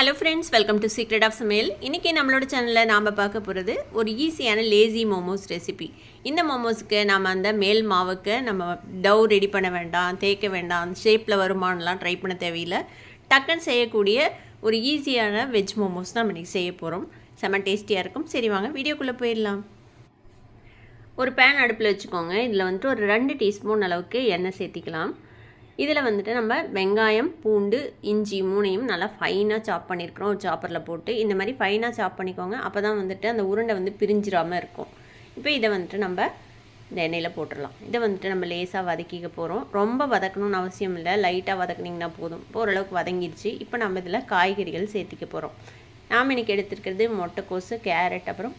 Hello friends, welcome to secret of சமையல். இன்றைக்கி நம்மளோட சேனலில் நாம் பார்க்க போகிறது ஒரு ஈஸியான லேசி மோமோஸ் ரெசிபி. இந்த மோமோஸுக்கு நம்ம அந்த மேல் மாவுக்கு நம்ம டவ் ரெடி பண்ண வேண்டாம், தேய்க்க வேண்டாம், அந்த ஷேப்பில் வருமானலாம் ட்ரை பண்ண தேவையில்லை. டக்குன்னு செய்யக்கூடிய ஒரு ஈஸியான வெஜ் மோமோஸ் தான் நம்ம இன்றைக்கி செய்ய போகிறோம். செம்ம டேஸ்டியாக இருக்கும். சரி வாங்க வீடியோக்குள்ளே போயிடலாம். ஒரு பேன் அடுப்பில் வச்சுக்கோங்க. இதில் வந்துட்டு ஒரு 2 டீஸ்பூன் அளவுக்கு எண்ணெய் சேர்த்திக்கலாம். இதில் வந்துட்டு நம்ம வெங்காயம், பூண்டு, இஞ்சி 3ஐயும் நல்லா ஃபைனாக சாப் பண்ணியிருக்கிறோம். ஒரு சாப்பரில் போட்டு இந்த மாதிரி ஃபைனாக சாப் பண்ணிக்கோங்க. அப்போ தான் வந்துட்டு அந்த உருண்டை வந்து பிரிஞ்சிடாமல் இருக்கும். இப்போ இதை வந்துட்டு நம்ம இந்த எண்ணெயில் போட்டுடலாம். இதை வந்துட்டு நம்ம லேசாக வதக்கிக்க போகிறோம். ரொம்ப வதக்கணும்னு அவசியம் இல்லை, லைட்டாக வதக்குனிங்கன்னா போதும். இப்போ ஓரளவுக்கு வதங்கிடுச்சு. இப்போ நம்ம இதில் காய்கறிகள் சேர்த்திக்க போகிறோம். நாம் இன்றைக்கி எடுத்துருக்கிறது முட்டைக்கோசு, கேரட், அப்புறம்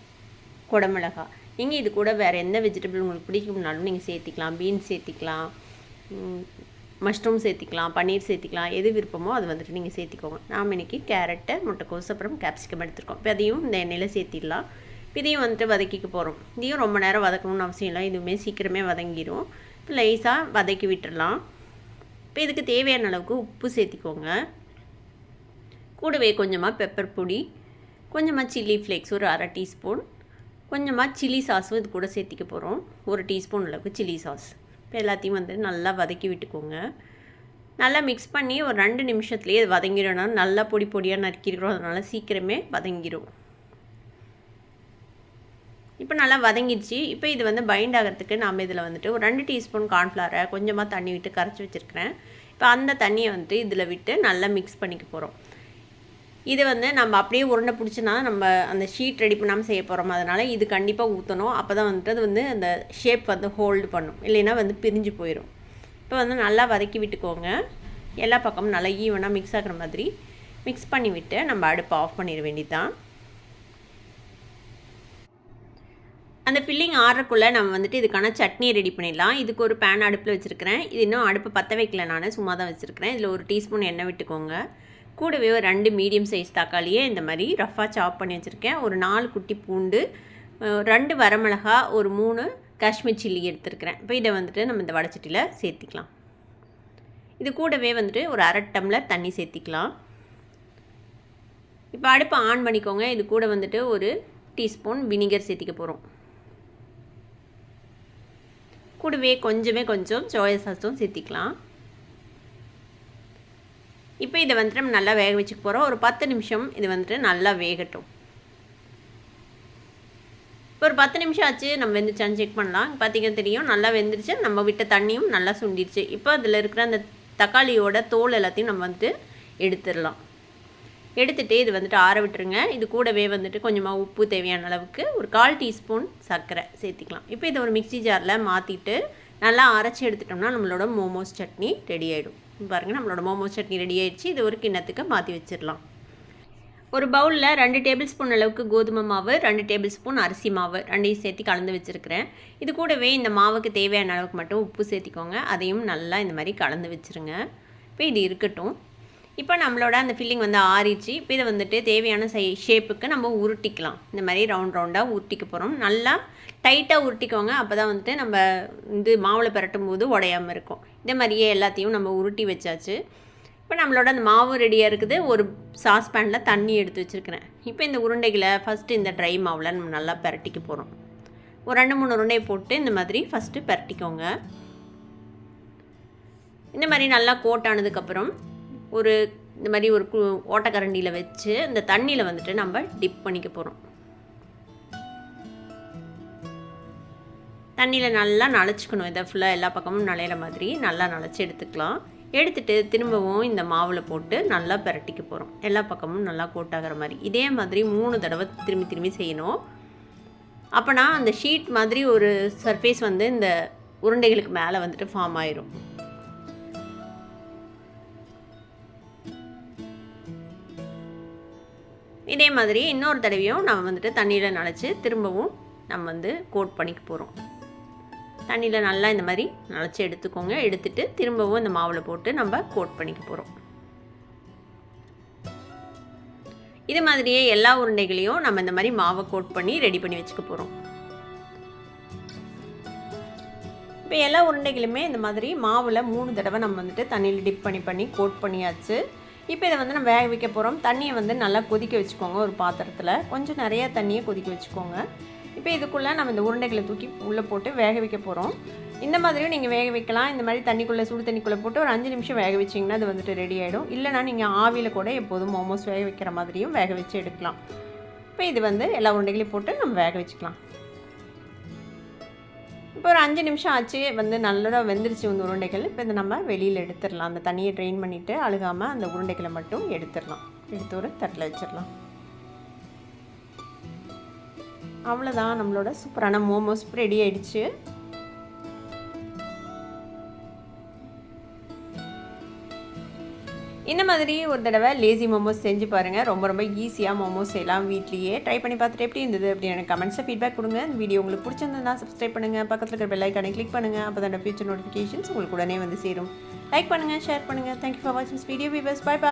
குடமிளகா. நீங்கள் இது கூட வேறு எந்த வெஜிடபிள் உங்களுக்கு பிடிக்கும்னாலும் நீங்கள் சேர்த்திக்கலாம். பீன்ஸ் சேர்த்திக்கலாம், மஷ்ரூம் சேர்த்திக்கலாம், பன்னீர் சேர்த்திக்கலாம். எது விருப்பமோ அது வந்துட்டு நீங்கள் சேர்த்திக்கோங்க. நாம் இன்றைக்கி கேரட்டை, முட்டைக்கோஸ், அப்புறம் கேப்சிகம் எடுத்துருக்கோம். இப்போ அதையும் இந்த எண்ணெயில் சேர்த்திடலாம். இதையும் வந்துட்டு வதக்கிக்க போகிறோம். இதையும் ரொம்ப நேரம் வதக்கணும்னு அவசியம் இல்லை, இதுவுமே சீக்கிரமே வதங்கிடும். இப்போ லைஸாக வதக்கி விட்டுடலாம். இப்போ இதுக்கு தேவையான அளவுக்கு உப்பு சேர்த்திக்கோங்க. கூடவே கொஞ்சமாக பெப்பர் பொடி, கொஞ்சமாக சில்லி ஃப்ளேக்ஸ் ஒரு 1/2 டீஸ்பூன், கொஞ்சமாக சில்லி சாஸும் இது கூட சேர்த்திக்க போகிறோம். 1 டீஸ்பூன் அளவுக்கு சில்லி சாஸ். இப்போ எல்லாத்தையும் வந்து நல்லா வதக்கி விட்டுக்கோங்க. நல்லா மிக்ஸ் பண்ணி ஒரு 2 நிமிஷத்துலேயே அது வதங்கிடணும். நல்லா பொடி பொடியாக நறுக்கிக்கிறோம், அதனால் சீக்கிரமே வதங்கிடும். இப்போ நல்லா வதங்கிடுச்சு. இப்போ இது வந்து பைண்ட் ஆகிறதுக்கு நாம் இதில் வந்துட்டு ஒரு 2 டீஸ்பூன் கார்ன்ஃப்ளவரை கொஞ்சமாக தண்ணி விட்டு கரைச்சி வச்சுருக்கிறேன். இப்போ அந்த தண்ணியை வந்துட்டு இதில் விட்டு நல்லா மிக்ஸ் பண்ணிக்க போகிறோம். இது வந்து நம்ம அப்படியே உருண்டை பிடிச்சினா நம்ம அந்த ஷீட் ரெடி பண்ணாமல் செய்ய போகிறோம். அதனால் இது கண்டிப்பாக ஊற்றணும். அப்போ தான் வந்துட்டு அது வந்து அந்த ஷேப் வந்து ஹோல்டு பண்ணும், இல்லைன்னா வந்து பிரிஞ்சு போயிடும். இப்போ வந்து நல்லா வதக்கி விட்டுக்கோங்க. எல்லா பக்கமும் நல்லா ஈவனாக மிக்ஸ் ஆகிற மாதிரி மிக்ஸ் பண்ணி விட்டு நம்ம அடுப்பை ஆஃப் பண்ணிட வேண்டியதுதான். அந்த ஃபில்லிங் ஆறக்குள்ளே நம்ம வந்துட்டு இதுக்கான சட்னி ரெடி பண்ணிடலாம். இதுக்கு ஒரு பேன் அடுப்பில் வச்சுருக்கிறேன். இது இன்னும் அடுப்பு பற்ற வைக்கல, நான் சும்மா தான் வச்சுருக்கிறேன். இதில் 1 டீஸ்பூன் எண்ணெய் விட்டுக்கோங்க. கூடவே ஒரு 2 மீடியம் சைஸ் தக்காளியை இந்த மாதிரி ரஃபாக சாப் பண்ணி வச்சுருக்கேன். ஒரு 4 குட்டி பூண்டு, 2 வரமிளகா, ஒரு 3 காஷ்மீர் சில்லி எடுத்துருக்கிறேன். இப்போ இதை வந்துட்டு நம்ம இந்த வடைச்சட்டியில் சேர்த்திக்கலாம். இது கூடவே வந்துட்டு ஒரு 1/2 டம்ளர் தண்ணி சேர்த்திக்கலாம். இப்போ அடுப்பை ஆன் பண்ணிக்கோங்க. இது கூட வந்துட்டு ஒரு டீஸ்பூன் வினிகர் சேர்த்திக்க போகிறோம். கூடவே கொஞ்சம் சோயா சாஸும் சேர்த்திக்கலாம். இப்போ இதை வந்துட்டு நம்ம நல்லா வேக வச்சுக்க போகிறோம். ஒரு 10 நிமிஷம் இது வந்துட்டு நல்லா வேகட்டும். இப்போ ஒரு 10 நிமிஷம் ஆச்சு. நம்ம வெந்துச்சான்னு செக் பண்ணலாம். பார்த்திங்கன்னா தெரியும், நல்லா வெந்துருச்சு. நம்ம விட்ட தண்ணியும் நல்லா சுண்டிடுச்சு. இப்போ அதில் இருக்கிற அந்த தக்காளியோட தோல் எல்லாத்தையும் நம்ம வந்துட்டு எடுத்துடலாம். எடுத்துகிட்டு இது வந்துட்டு ஆற விட்டுருங்க. இது கூடவே வந்துட்டு கொஞ்சமாக உப்பு, தேவையான அளவுக்கு ஒரு 1/4 டீஸ்பூன் சர்க்கரை சேர்த்திக்கலாம். இப்போ இதை ஒரு மிக்ஸி ஜாரில் மாற்றிட்டு நல்லா அரைச்சி எடுத்துட்டோம்னா நம்மளோட மோமோஸ் சட்னி ரெடி ஆகிடும். பாருங்கள், நம்மளோட மோமோஸ் சட்னி ரெடி ஆகிடுச்சு. இது ஒரு கிண்ணத்துக்கு மாற்றி வச்சிடலாம். ஒரு பவுலில் 2 டேபிள் ஸ்பூன் அளவுக்கு கோதுமை மாவு, 2 டேபிள் ஸ்பூன் அரிசி மாவு 2ஐயும் சேர்த்து கலந்து வச்சுருக்கிறேன். இது கூடவே இந்த மாவுக்கு தேவையான அளவுக்கு மட்டும் உப்பு சேர்த்திக்கோங்க. அதையும் நல்லா இந்த மாதிரி கலந்து வச்சுருங்க. இப்போ இது இருக்கட்டும். இப்போ நம்மளோட அந்த ஃபில்லிங் வந்து ஆறிடுச்சு. இப்போ இதை வந்துட்டு தேவையான ஷேப்புக்கு நம்ம உருட்டிக்கலாம். இந்த மாதிரி ரவுண்டாக உருட்டிக்க போகிறோம். நல்லா டைட்டாக உருட்டிக்கோங்க. அப்போ தான் வந்துட்டு நம்ம இது மாவில் பரட்டும் போது உடையாமல் இருக்கும். இதே மாதிரியே எல்லாத்தையும் நம்ம உருட்டி வச்சாச்சு. இப்போ நம்மளோட அந்த மாவு ரெடியாக இருக்குது. ஒரு சாஸ் பேனில் தண்ணி எடுத்து வச்சுருக்கிறேன். இப்போ இந்த உருண்டைகளை ஃபஸ்ட்டு இந்த ட்ரை மாவில் நம்ம நல்லா பரட்டிக்க போகிறோம். ஒரு 2-3 உருண்டையை போட்டு இந்த மாதிரி ஃபஸ்ட்டு பரட்டிக்கோங்க. இந்த மாதிரி நல்லா கோட் ஆனதுக்கப்புறம் இந்த மாதிரி ஒரு ஓட்டக்கரண்டியில் வச்சு இந்த தண்ணியில் வந்துட்டு நம்ம டிப் பண்ணிக்க போகிறோம். தண்ணியில் நல்லா நனைச்சிக்கணும். இதை ஃபுல்லாக எல்லா பக்கமும் நனையிற மாதிரி நல்லா நனைச்சி எடுத்துக்கலாம். எடுத்துகிட்டு திரும்பவும் இந்த மாவில் போட்டு நல்லா பரட்டிக்க போகிறோம். எல்லா பக்கமும் நல்லா கோட்டாகிற மாதிரி இதே மாதிரி 3 தடவை திரும்பி செய்யணும். அப்போனா அந்த ஷீட் மாதிரி ஒரு சர்ஃபேஸ் வந்து இந்த உருண்டைகளுக்கு மேலே வந்துட்டு ஃபார்ம் ஆயிரும். இதே மாதிரி இன்னொரு தடவையும் நம்ம வந்துட்டு தண்ணியில் நனைச்சி திரும்பவும் நம்ம வந்து கோட் பண்ணிக்க போகிறோம். தண்ணியில் நல்லா இந்த மாதிரி நனைச்சி எடுத்துக்கோங்க. எடுத்துகிட்டு திரும்பவும் இந்த மாவில் போட்டு நம்ம கோட் பண்ணிக்க போகிறோம். இது மாதிரியே எல்லா உருண்டைகளையும் நம்ம இந்த மாதிரி மாவை கோட் பண்ணி ரெடி பண்ணி வச்சுக்க போகிறோம். இப்போ எல்லா உருண்டைகளுமே இந்த மாதிரி மாவில் 3 தடவை நம்ம வந்துட்டு தண்ணியில் டிப் பண்ணி கோட் பண்ணியாச்சு. இப்போ இதை வந்து நம்ம வேக வைக்க போகிறோம். தண்ணியை வந்து நல்லா கொதிக்க வச்சுக்கோங்க. ஒரு பாத்திரத்தில் கொஞ்சம் நிறையா தண்ணியை கொதிக்க வச்சுக்கோங்க. இப்போ இதுக்குள்ளே நம்ம இந்த உருண்டைகளை தூக்கி உள்ளே போட்டு வேக வைக்க போகிறோம். இந்த மாதிரியும் நீங்கள் வேக வைக்கலாம். இந்த மாதிரி தண்ணிக்குள்ளே சுடு தண்ணிக்குள்ளே போட்டு ஒரு 5 நிமிஷம் வேக வச்சிங்கன்னா அது வந்துட்டு ரெடி ஆகிடும். இல்லைனா நீங்கள் ஆவியில் கூட எப்போதும் மோமோஸ் வேக வைக்கிற மாதிரியும் வேக வச்சு எடுக்கலாம். இப்போ இது வந்து எல்லா உருண்டைகளையும் போட்டு நம்ம வேக வச்சுக்கலாம். இப்போ ஒரு 5 நிமிஷம் ஆச்சு, வந்து நல்லா வெந்துருச்சு இந்த உருண்டைகள். இப்போ இதை நம்ம வெளியில் எடுத்துடலாம். அந்த தண்ணியை ட்ரெயின் பண்ணிவிட்டு அழுகாமல் அந்த உருண்டைகளை மட்டும் எடுத்துடலாம். எடுத்து ஒரு தட்டில் வச்சிடலாம். அவ்வளோதான், நம்மளோட சூப்பரான மோமோஸ் ரெடி ஆயிடுச்சு. இந்த மாதிரி ஒரு தடவை லேசி மோமோஸ் செஞ்சு பாருங்கள். ரொம்ப ஈஸியாக மோமோஸ் செய்யலாம். வீட்லேயே ட்ரை பண்ணி பார்த்துட்டு எப்படி இருந்தது அப்படின்னு எனக்கு கமெண்ட்ஸில் ஃபீட்பேக் கொடுங்க. இந்த வீடியோ உங்களுக்கு பிடிச்சிருந்தா சப்ஸ்கிரைப் பண்ணுங்கள். பக்கத்தில் இருக்கிற பெல் ஐக்கானை கிளிக் பண்ணுங்கள். அப்போ தான் ஃபியூச்சர் நோட்டிஃபிகேஷன்ஸ் உங்களுக்கு உடனே வந்து சேரும். லைக் பண்ணுங்கள், ஷேர் பண்ணுங்கள். தேங்க்யூ ஃபார் வாட்சிங் திஸ் வீடியோ. Bye by.